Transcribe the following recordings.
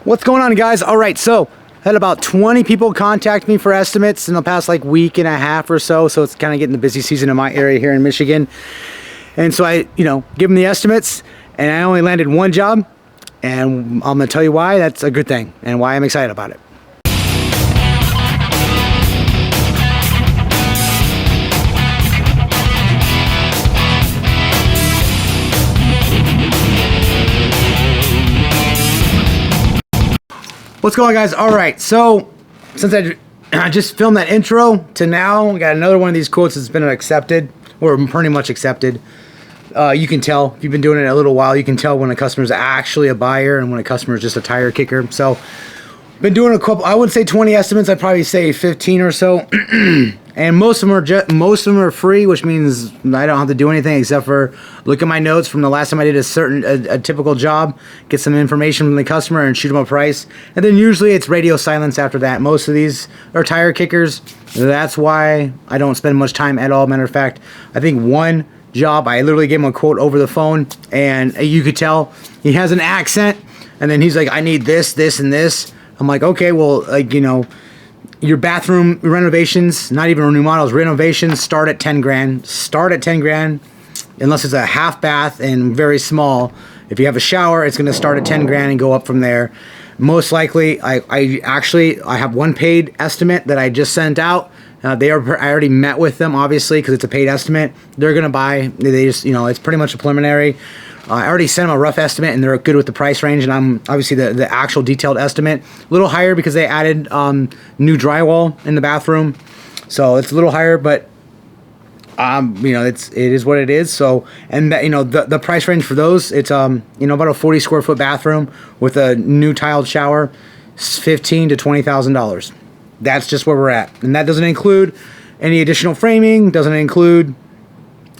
What's going on, guys? All right, so I had about 20 people contact me for estimates in the past like week and a half or so. So it's kind of getting the busy season in my area here in Michigan. And so I, give them the estimates, and I only landed one job. And I'm gonna tell you why that's a good thing and why I'm excited about it. What's going on, guys? All right, so since I just filmed that intro to now, we got another one of these quotes that's been accepted, or pretty much accepted. You can tell, if you've been doing it a little while, you can tell when a customer is actually a buyer and when a customer is just a tire kicker. So been doing a couple, I wouldn't say 20 estimates, I'd probably say 15 or so. And most of them are free, which means I don't have to do anything except for look at my notes from the last time I did a typical job, get some information from the customer and shoot them a price. And then usually it's radio silence after that. Most of these are tire kickers. That's why I don't spend much time at all. Matter of fact, I think one job, I literally gave him a quote over the phone, and you could tell he has an accent, and then he's like, I need this, this, and this. I'm like, okay, well, your bathroom renovations, not even remodels, renovations start at 10 grand. Start at 10 grand, unless it's a half bath and very small. If you have a shower, it's going to start at 10 grand and go up from there. Most likely, I have one paid estimate that I just sent out. I already met with them, obviously, because it's a paid estimate. They're going to buy. They just, it's pretty much a preliminary. I already sent them a rough estimate, and they're good with the price range, and I'm obviously the actual detailed estimate. A little higher because they added new drywall in the bathroom. So it's a little higher, but it is what it is. So, and that, the price range for those, it's about a 40 square foot bathroom with a new tiled shower, $15,000 to $20,000. That's just where we're at, and that doesn't include any additional framing. Doesn't include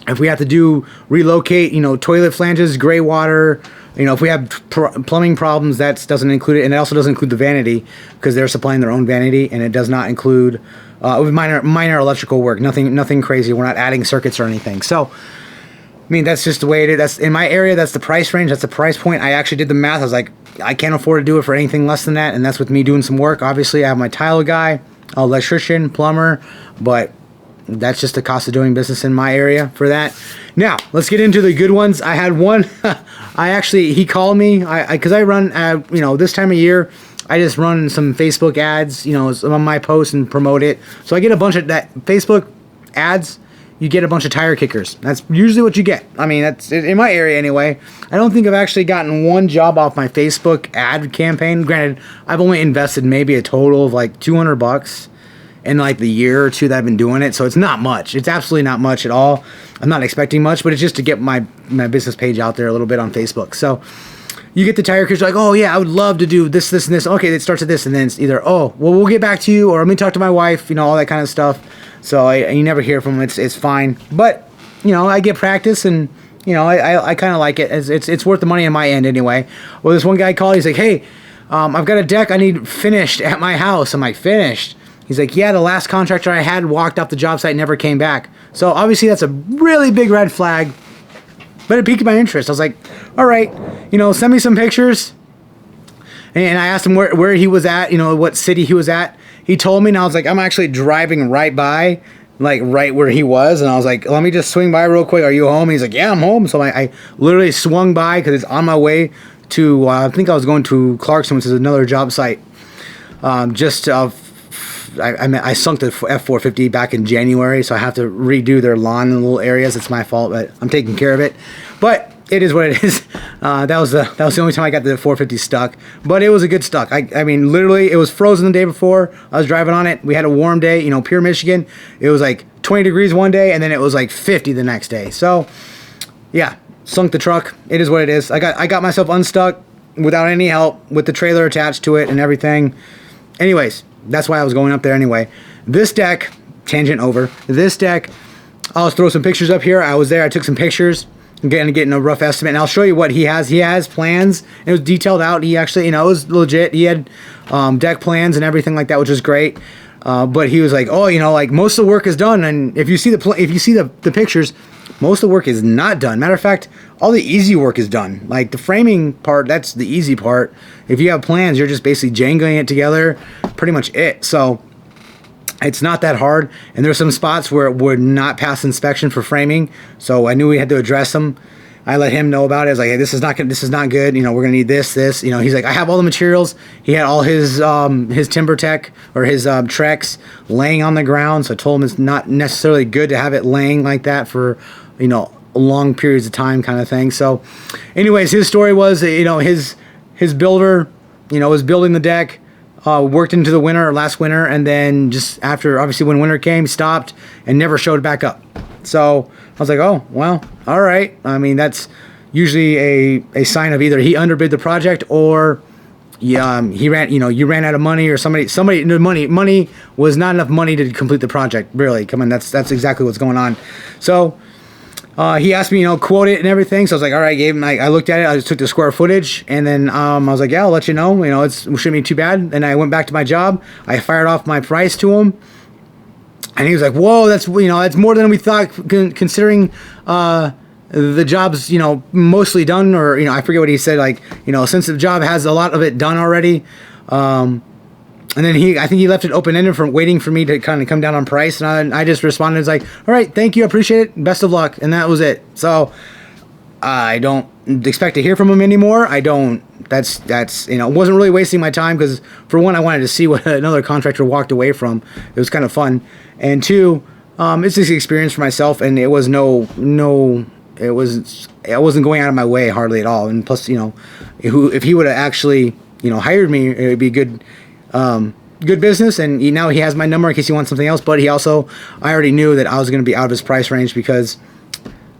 if we have to relocate, toilet flanges, gray water. If we have plumbing problems, that doesn't include it, and it also doesn't include the vanity because they're supplying their own vanity, and it does not include minor electrical work. Nothing crazy. We're not adding circuits or anything. So, that's just the way it is. That's in my area. That's the price range. That's the price point. I actually did the math. I was like, I can't afford to do it for anything less than that, and that's with me doing some work. Obviously, I have my tile guy, electrician, plumber, but that's just the cost of doing business in my area for that. Now, let's get into the good ones. I had one. He called me because I run, this time of year, I just run some Facebook ads, on my posts and promote it. So I get a bunch of that Facebook ads. You get a bunch of tire kickers. That's usually what you get. That's in my area anyway. I don't think I've actually gotten one job off my Facebook ad campaign. Granted, I've only invested maybe a total of like $200 in like the year or two that I've been doing it. So it's not much. It's absolutely not much at all. I'm not expecting much, but it's just to get my business page out there a little bit on Facebook. So you get the tire kickers, like, oh yeah, I would love to do this, this, and this. Okay, it starts at this, and then it's either, oh, well, we'll get back to you, or let me talk to my wife, all that kind of stuff. So you never hear from them. It's fine. But, I get practice, and, I kind of like it. It's worth the money on my end anyway. Well, this one guy called. He's like, hey, I've got a deck I need finished at my house. I'm like, finished? He's like, yeah, the last contractor I had walked off the job site and never came back. So obviously that's a really big red flag. But it piqued my interest. I was like, all right, send me some pictures. And I asked him where he was at, what city he was at. He told me, and I was like, I'm actually driving right by, like right where he was. And I was like, let me just swing by real quick. Are you home? And he's like, yeah, I'm home. So I literally swung by because it's on my way to, I think I was going to Clarkson, which is another job site. I sunk the F450 back in January, so I have to redo their lawn in little areas. It's my fault, but I'm taking care of it. But it is what it is. That was the only time I got the 450 stuck, but it was a good stuck. Literally, it was frozen the day before. I was driving on it. We had a warm day, Pure Michigan. It was like 20 degrees one day, and then it was like 50 the next day. So, yeah, sunk the truck. It is what it is. I got myself unstuck without any help with the trailer attached to it and everything. Anyways, that's why I was going up there anyway. This deck, tangent over. This deck, I'll throw some pictures up here. I was there. I took some pictures. I'm getting a rough estimate, and I'll show you what he has. He has plans. It was detailed out. He actually, it was legit. He had deck plans and everything like that, which was great. But he was like, oh, most of the work is done. And if you see the pictures, most of the work is not done. Matter of fact, all the easy work is done. Like the framing part, that's the easy part. If you have plans, you're just basically jangling it together, pretty much it. So it's not that hard. And there's some spots where it would not pass inspection for framing, so I knew we had to address them. I let him know about it. I was like, hey, this is not good. You know, we're gonna need this. You know, he's like, I have all the materials. He had all his timber tech or his Trex laying on the ground. So I told him it's not necessarily good to have it laying like that for, you know, long periods of time, kind of thing. So, anyways, his story was, you know, his builder, you know, was building the deck, worked into the winter, last winter, and then just after, obviously, when winter came, stopped and never showed back up. So I was like, oh, well, all right. I mean, that's usually a sign of either he underbid the project or he ran, you know, you ran out of money, or money was not enough money to complete the project. Really, come on, that's exactly what's going on. So he asked me, you know, quote it and everything. So I was like, all right, gave him, I looked at it, I just took the square footage, and then I was like, yeah, I'll let you know, it shouldn't be too bad. And I went back to my job. I fired off my price to him. And he was like, whoa, that's more than we thought, considering the job's, mostly done, or, I forget what he said, like, since the job has a lot of it done already. And then I think he left it open-ended for waiting for me to kind of come down on price. And I just responded, it's like, all right, thank you, I appreciate it, best of luck. And that was it. So I don't expect to hear from him anymore. That's wasn't really wasting my time, because for one, I wanted to see what another contractor walked away from. It was kind of fun. And two, it's just experience for myself, and it was I wasn't going out of my way hardly at all. And plus, if he would have actually, hired me, it would be good business. And now he has my number in case he wants something else. But I already knew that I was going to be out of his price range, because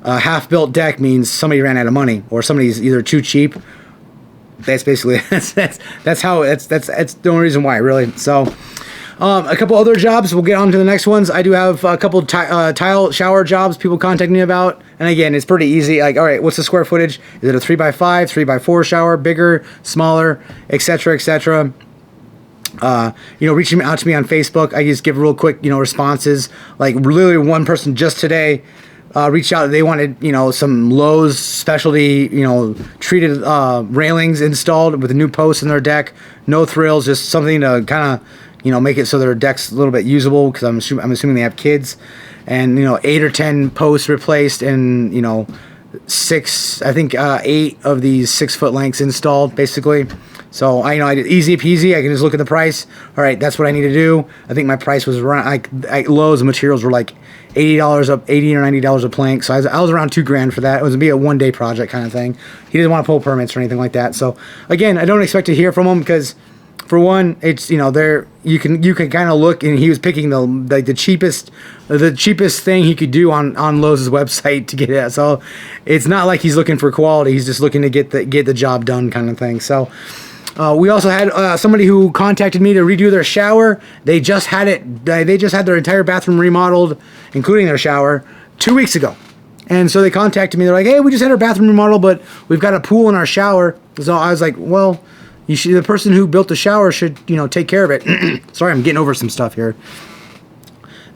half-built deck means somebody ran out of money, or somebody's either too cheap. That's basically that's the only reason why, really. So a couple other jobs, we'll get on to the next ones. I do have a couple tile shower jobs people contact me about, and again, it's pretty easy. Like, all right, what's the square footage? Is it a 3x5, 3x4 shower, bigger, smaller, etc., etc.? Reaching out to me on Facebook, I just give real quick, responses. Like, literally one person just today reached out. They wanted, some Lowe's specialty, treated railings installed with a new post in their deck. No thrills, just something to kind of, make it so their deck's a little bit usable, because I'm assuming they have kids. And 8 or 10 posts replaced, and 8 of these 6-foot lengths installed, basically. So I did easy peasy. I can just look at the price. All right, that's what I need to do. I think my price was around, Lowe's materials were like $80 or $90 a plank. So I was around $2,000 for that. It was gonna be a one-day project kind of thing. He didn't want to pull permits or anything like that. So again, I don't expect to hear from him, because for one, it's there you can kind of look, and he was picking the cheapest thing he could do on Lowe's website to get it. So it's not like he's looking for quality. He's just looking to get the job done, kind of thing. So. We also had somebody who contacted me to redo their shower. They just had their entire bathroom remodeled, including their shower, 2 weeks ago. And so they contacted me. They're like, hey, we just had our bathroom remodeled, but we've got a pool in our shower. So I was like, well, the person who built the shower should, take care of it. Sorry, I'm getting over some stuff here.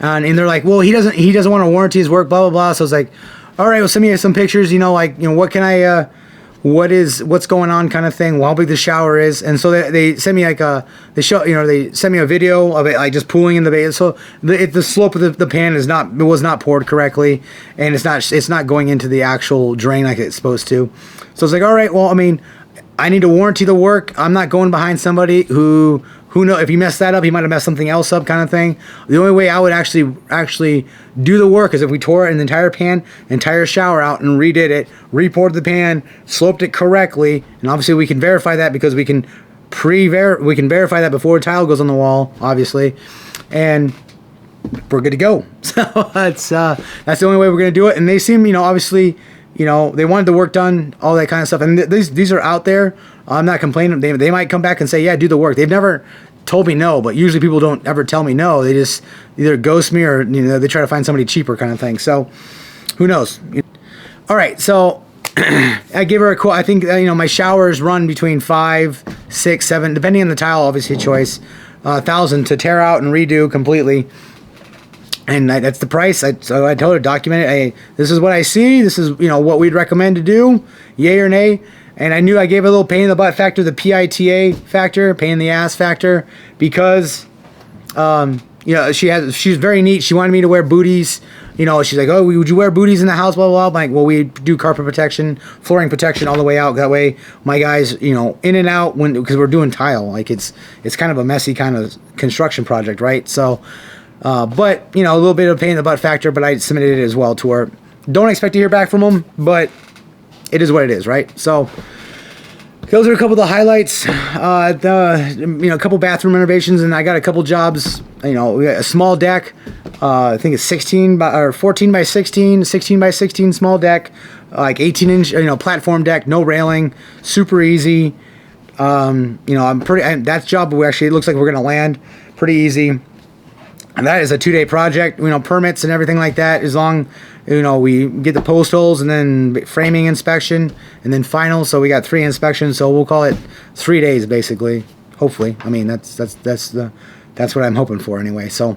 And they're like, well, he doesn't want to warranty his work, blah, blah, blah. So I was like, all right, well, send me some pictures, what can I, what's going on, kind of thing, how big the shower is. And so they sent me they sent me a video of it, like just pooling in the bay. So the slope of the pan was not poured correctly, and it's not going into the actual drain like it's supposed to. So I was like, all right, well, I need to warranty the work. I'm not going behind somebody who knows, if he messed that up, he might have messed something else up, kind of thing. The only way I would actually do the work is if we tore an entire shower out and redid it, repoured the pan, sloped it correctly, and obviously we can verify that, because we can verify that before tile goes on the wall, obviously, and we're good to go. So that's the only way we're gonna do it. And they seem, obviously, they wanted the work done, all that kind of stuff. And these are out there. I'm not complaining. They might come back and say, yeah, do the work. They've never told me no, but usually people don't ever tell me no. They just either ghost me, or they try to find somebody cheaper, kind of thing. So who knows? All right, so I gave her a quote. I think my showers run between 5, 6, 7, depending on the tile, obviously choice, 1,000 to tear out and redo completely. And that's the price. So I told her, document it. Hey, this is what I see. This is, you know, what we'd recommend to do. Yay or nay. And I knew I gave her a little pain in the butt factor, the PITA factor, pain in the ass factor, because, you know, she's very neat. She wanted me to wear booties. You know, she's like, oh, would you wear booties in the house? Blah, blah, blah. I'm like, well, we do carpet protection, flooring protection all the way out. That way, my guys, you know, in and out because we're doing tile. Like it's kind of a messy kind of construction project, right? So, but you know, a little bit of pain in the butt factor. But I submitted it as well to her. Don't expect to hear back from them, but it is what it is, right? So. Those are a couple of the highlights. You know, a couple bathroom renovations, and I got a couple jobs. You know, we got a small deck. I think it's 14 by 16, 16 by 16 small deck, like 18-inch, you know, platform deck, no railing, super easy. You know, that job it looks like we're gonna land pretty easy. And that is a 2-day project, you know, permits and everything like that, as long, you know, we get the post holes and then framing inspection and then final. So we got 3 inspections, so we'll call it 3 days basically, hopefully. I mean, that's what I'm hoping for anyway. So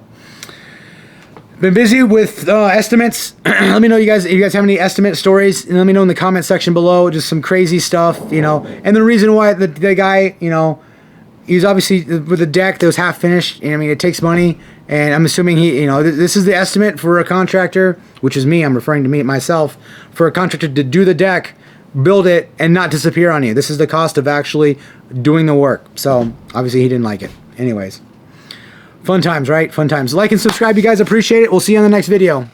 been busy with estimates. Let me know, if you guys have any estimate stories, and let me know in the comment section below. Just some crazy stuff, you know. And the reason why the guy, you know, he's obviously with the deck that was half finished. I mean, it takes money, and I'm assuming he, you know, this is the estimate for a contractor, which is me. I'm referring to me myself, for a contractor to do the deck, build it, and not disappear on you. This is the cost of actually doing the work. So obviously he didn't like it. Anyways, fun times, right? Fun times. Like and subscribe, you guys. Appreciate it. We'll see you on the next video.